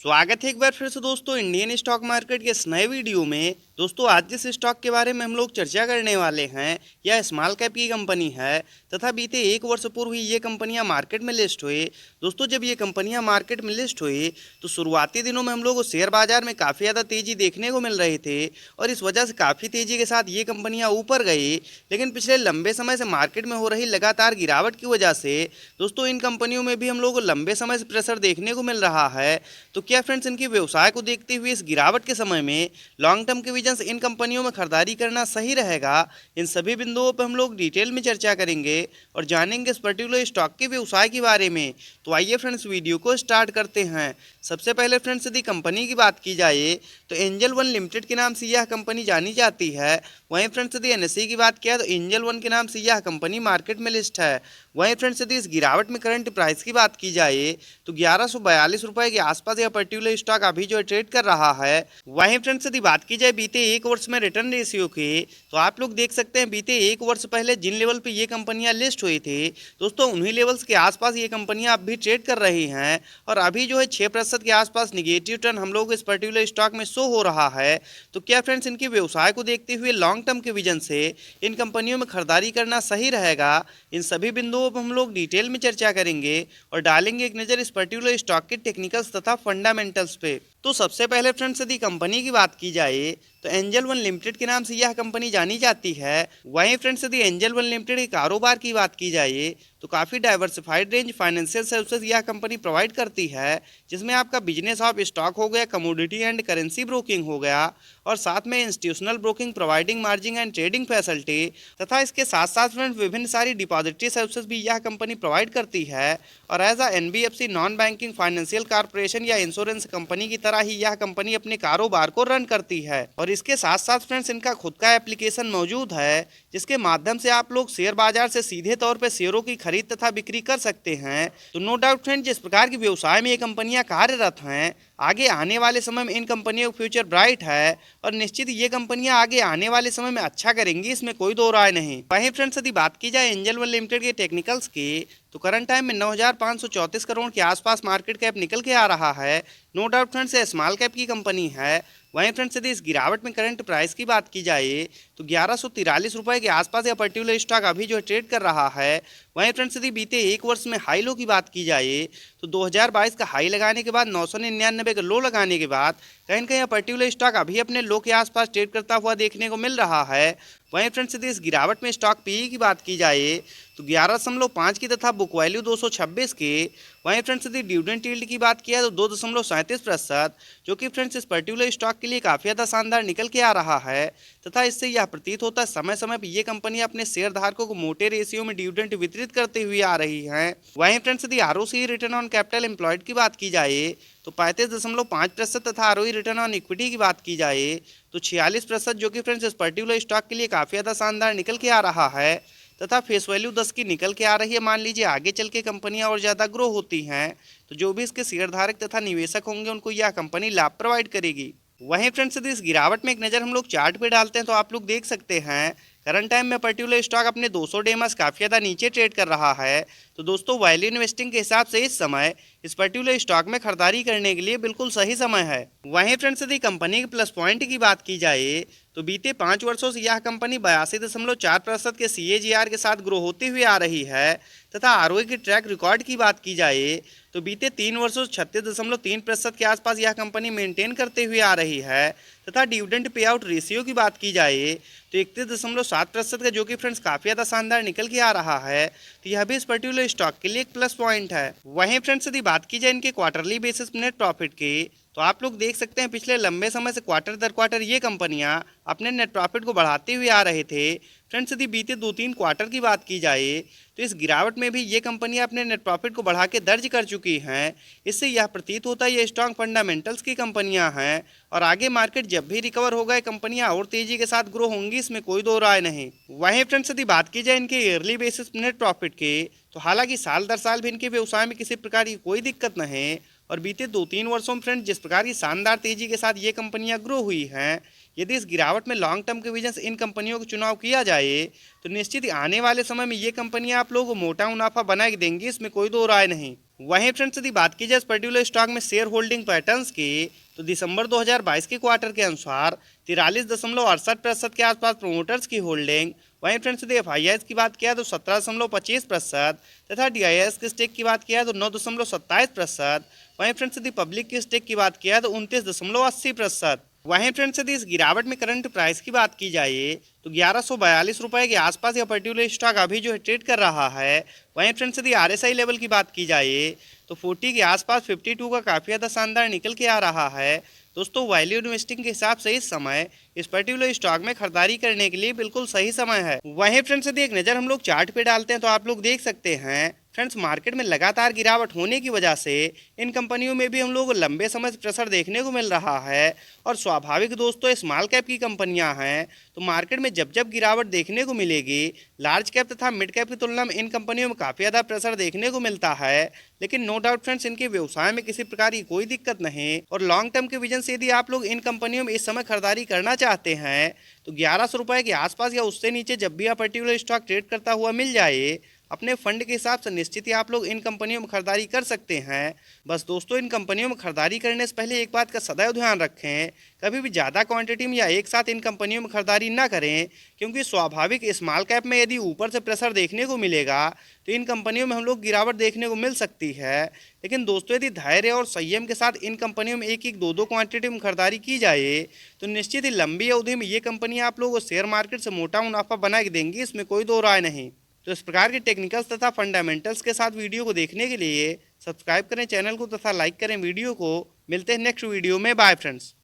स्वागत है एक बार फिर से दोस्तों इंडियन स्टॉक मार्केट के इस नए वीडियो में। दोस्तों आज जिस स्टॉक के बारे में हम लोग चर्चा करने वाले हैं यह स्मॉल कैप की कंपनी है तथा बीते एक वर्ष पूर्व ही ये कंपनियां मार्केट में लिस्ट हुई। दोस्तों जब ये कंपनियां मार्केट में लिस्ट हुई तो शुरुआती दिनों में हम लोग को शेयर बाजार में काफ़ी ज़्यादा तेज़ी देखने को मिल रही थी और इस वजह से काफ़ी तेज़ी के साथ ये कंपनियाँ ऊपर गई। लेकिन पिछले लंबे समय से मार्केट में हो रही लगातार गिरावट की वजह से दोस्तों इन कंपनियों में भी हम लोग को लंबे समय से प्रेशर देखने को मिल रहा है। तो क्या फ्रेंड्स इनके व्यवसाय को देखते हुए इस गिरावट के समय में लॉन्ग टर्म के विजन से इन कंपनियों में खरीदारी करना सही रहेगा? इन सभी बिंदुओं पर हम लोग डिटेल में चर्चा करेंगे और जानेंगे इस पर्टिकुलर स्टॉक के व्यवसाय के बारे में। तो आइए फ्रेंड्स वीडियो को स्टार्ट करते हैं। सबसे पहले फ्रेंड्स यदि कंपनी की बात की जाए तो एंजल वन लिमिटेड के नाम से यह कंपनी जानी जाती है। वहीं फ्रेंड्स यदि एनएसई की बात किया तो एंजल वन के नाम से यह कंपनी मार्केट में लिस्ट है। वहीं फ्रेंड्स यदि इस गिरावट में करंट प्राइस की बात की जाए तो 1142 रुपए के आसपास यह पर्टिकुलर स्टॉक अभी जो ट्रेड कर रहा है। वहीं फ्रेंड्स यदि बात की जाए बीते एक वर्ष में रिटर्न रेशियो की तो आप लोग देख सकते हैं बीते एक वर्ष पहले जिन लेवल पे ये कंपनियां लिस्ट हुई थी दोस्तों उन्हीं लेवल्स के आसपास ये कंपनियां अब भी ट्रेड कर रही हैं और अभी जो है 6% के आसपास निगेटिव टर्न हम लोग इस पर्टिकुलर स्टॉक में शो हो रहा है। तो क्या फ्रेंड्स इनके व्यवसाय को देखते हुए लॉन्ग टर्म के विजन से इन कंपनियों में खरीदारी करना सही रहेगा? इन सभी बिंदुओं पर हम लोग डिटेल में चर्चा करेंगे और डालेंगे एक नज़र इस पर्टिकुलर स्टॉक के टेक्निकल्स तथा फंडामेंटल्स पे। तो सबसे पहले फ्रेंड्स यदि कंपनी की बात की जाए तो एंजल वन लिमिटेड के नाम से यह कंपनी जानी जाती है। वहीं फ्रेंड्स यदि एंजल वन लिमिटेड के कारोबार की बात की जाए तो काफ़ी डाइवर्सिफाइड रेंज फाइनेंशियल सर्विसेज यह कंपनी प्रोवाइड करती है, जिसमें आपका बिजनेस ऑफ स्टॉक हो गया, कमोडिटी एंड करेंसी ब्रोकिंग हो गया और साथ में institutional broking providing margin and trading facility तथा इसके साथ साथ फ्रेंड्स विभिन्न सारी डिपॉजिटरी सर्विसेज भी यह कंपनी प्रोवाइड करती है। और as a NBFC non banking financial corporation या इंश्योरेंस कंपनी की तरह ही यह कंपनी अपने कारोबार को रन करती है। और इसके साथ साथ फ्रेंड्स इनका खुद का एप्लीकेशन मौजूद है जिसके माध्यम से आप लोग शेयर बाजार से सीधे तौर पर शेयरों की खरीद तथा बिक्री कर सकते हैं। तो नो डाउट फ्रेंड जिस प्रकार की व्यवसाय में ये कंपनियां कार्यरत हैं आगे आने वाले समय में इन कंपनियों का फ्यूचर ब्राइट है और निश्चित ये कंपनियां आगे आने वाले समय में अच्छा करेंगी, इसमें कोई दो राय नहीं। वहीं फ्रेंड्स यदि बात की जाए एंजल वन लिमिटेड के टेक्निकल्स की तो करंट टाइम में 9,534 करोड़ के आसपास मार्केट कैप निकल के आ रहा है। नो डाउट फ्रेंड्स ये स्मॉल कैप की कंपनी है। वहीं फ्रेंड्स यदि इस गिरावट में करंट प्राइस की बात की जाए तो 1143 रुपए के आसपास यह पर्टिकुलर स्टॉक अभी जो ट्रेड कर रहा है। वहीं फ्रेंड्स यदि बीते एक वर्ष में हाई लो की बात की जाए तो 2022 का हाई लगाने के बाद 999 का लो लगाने के बाद कहीं न कहीं यह पर्टिकुलर स्टॉक अभी अपने लो के आसपास ट्रेड करता हुआ देखने को मिल रहा है। वहीं फ्रेंड्स यदि इस गिरावट में स्टॉक पीई की बात की जाए तो 11.5 की तथा बुक वैल्यू 226 की। वहीं फ्रेंड्स यदि डिविडेंड यील्ड की बात किया तो 2.37% जो कि फ्रेंड्स इस पर्टिकुलर स्टॉक के लिए काफ़ी ज़्यादा शानदार निकल के आ रहा है तथा इससे यह प्रतीत होता है समय समय पर ये कंपनी अपने शेयर धारकों को मोटे रेशियो में डिविडेंड वितरित करते हुए आ रही है। वहीं फ्रेंड्स यदि ROC return on capital employed की बात की जाए तो 35.5% तथा आरओई रिटर्न ऑन इक्विटी की बात की जाए तो 46% जो कि फ्रेंड्स इस पर्टिकुलर स्टॉक के लिए काफ़ी ज़्यादा शानदार निकल के आ रहा है तथा फेस वैल्यू 10 की निकल के आ रही है। मान लीजिए आगे चल के कंपनियां और ज़्यादा ग्रो होती हैं तो जो भी इसके शेयरधारक तथा निवेशक होंगे उनको यह कंपनी लाभ प्रोवाइड करेगी। वहीं फ्रेंड्स यदि इस गिरावट में एक नज़र हम लोग चार्ट पे डालते हैं तो आप लोग देख सकते हैं करंट टाइम में पर्टिकुलर स्टॉक अपने 200 डे मास काफ़ी ज़्यादा नीचे ट्रेड कर रहा है। तो दोस्तों वैल्यू इन्वेस्टिंग के हिसाब से इस समय इस पर्टिकुलर स्टॉक में खरीदारी करने के लिए बिल्कुल सही समय है। वहीं फ्रेंड्स यदि कंपनी के प्लस पॉइंट की बात की जाए तो बीते 5 वर्षों से यह कंपनी 82.4% के CAGR के साथ ग्रो होती हुई आ रही है तथा आरओई की ट्रैक रिकॉर्ड की बात की जाए तो बीते 3 वर्षों से 36.3% के आसपास यह कंपनी मेंटेन करते हुए आ रही है तथा डिविडेंड पे आउट रेशियो की बात की जाए तो 31.7% का जो कि फ्रेंड्स काफ़ी ज़्यादा शानदार निकल के आ रहा है। तो यह भी इस पर्टिकुलर स्टॉक के लिए एक प्लस पॉइंट है। वहीं फ्रेंड्स यदि बात की जाए इनके क्वार्टरली बेसिस नेट प्रॉफिट की तो आप लोग देख सकते हैं पिछले लंबे समय से क्वार्टर दर क्वार्टर ये कंपनियां अपने नेट प्रॉफिट को बढ़ाते हुए आ रहे थे। फ्रेंड्स यदि बीते 2-3 क्वार्टर की बात की जाए तो इस गिरावट में भी ये कंपनियां अपने नेट प्रॉफिट को बढ़ा के दर्ज कर चुकी हैं। इससे यह प्रतीत होता है ये स्ट्रॉन्ग फंडामेंटल्स की कंपनियां हैं और आगे मार्केट जब भी रिकवर होगा ये कंपनियां और तेजी के साथ ग्रो होंगी, इसमें कोई दो राय नहीं। वहीं फ्रेंड्स यदि बात की जाए इनके ईयरली बेसिस नेट प्रॉफिट की तो हालांकि साल दर साल भी इनके व्यवसाय में किसी प्रकार की कोई दिक्कत नहीं और बीते 2-3 वर्षों में फ्रेंड जिस प्रकार की शानदार तेजी के साथ ये कंपनियां ग्रो हुई हैं, यदि इस गिरावट में लॉन्ग टर्म के विजन से इन कंपनियों का चुनाव किया जाए तो निश्चित ही आने वाले समय में ये कंपनियां आप लोगों को मोटा मुनाफा बना के देंगी, इसमें कोई दो राय नहीं। वहीं फ्रेंड्स यदि बात की जाए इस पर्टिकुलर स्टॉक में शेयर होल्डिंग पैटर्न्स की, तो दिसंबर 2022 के क्वार्टर के अनुसार 43.68% के आसपास प्रोमोटर्स की होल्डिंग। वहीं फ्रेंड्स यदि FIIs की बात किया तो 17.25% तथा DIS की स्टेक की बात किया तो 9.27%। वहीं फ्रेंड्स यदि पब्लिक की स्टेक की बात किया तो 29.80%। वहीं फ्रेंड्स यदि इस गिरावट में करंट प्राइस की बात की जाए तो 1142 रुपए के आसपास यह पर्टिकुलर स्टॉक अभी जो है ट्रेड कर रहा है। वहीं फ्रेंड्स यदि RSI लेवल की बात की जाए तो 40 के आसपास 52 का काफ़ी ज़्यादा शानदार निकल के आ रहा है। दोस्तों वैल्यू इन्वेस्टिंग के हिसाब से इस समय इस पर्टिकुलर स्टॉक में खरीदारी करने के लिए बिल्कुल सही समय है। वहीं फ्रेंड्स यदि एक नज़र हम लोग चार्ट पे डालते हैं तो आप लोग देख सकते हैं फ्रेंड्स मार्केट में लगातार गिरावट होने की वजह से इन कंपनियों में भी हम लोग को लंबे समय से प्रेशर देखने को मिल रहा है। और स्वाभाविक दोस्तों स्मॉल कैप की कंपनियां हैं तो मार्केट में जब जब गिरावट देखने को मिलेगी लार्ज कैप तथा मिड कैप की तुलना में इन कंपनियों में काफ़ी ज़्यादा प्रेशर देखने को मिलता है। लेकिन नो डाउट फ्रेंड्स इनके व्यवसाय में किसी प्रकार की कोई दिक्कत नहीं और लॉन्ग टर्म के विजन से यदि आप लोग इन कंपनियों में इस समय खरीदारी करना चाहते हैं तो 1100 रुपए के आसपास या उससे नीचे जब भी यह पर्टिकुलर स्टॉक ट्रेड करता हुआ मिल जाए अपने फंड के हिसाब से निश्चित ही आप लोग इन कंपनियों में खरीदारी कर सकते हैं। बस दोस्तों इन कंपनियों में खरीदारी करने से पहले एक बात का सदैव ध्यान रखें, कभी भी ज़्यादा क्वांटिटी में या एक साथ इन कंपनियों में खरीदारी ना करें, क्योंकि स्वाभाविक स्मॉल कैप में यदि ऊपर से प्रेशर देखने को मिलेगा तो इन कंपनियों में हम लोग गिरावट देखने को मिल सकती है। लेकिन दोस्तों यदि धैर्य और संयम के साथ इन कंपनियों में एक एक दो दो क्वांटिटी में खरीदारी की जाए तो निश्चित ही लंबी अवधि में ये कंपनियां आप लोगों को शेयर मार्केट से मोटा मुनाफा बना के देंगी, इसमें कोई दो राय नहीं। तो इस प्रकार के टेक्निकल्स तथा फंडामेंटल्स के साथ वीडियो को देखने के लिए सब्सक्राइब करें चैनल को तथा लाइक करें वीडियो को। मिलते हैं नेक्स्ट वीडियो में। Bye friends.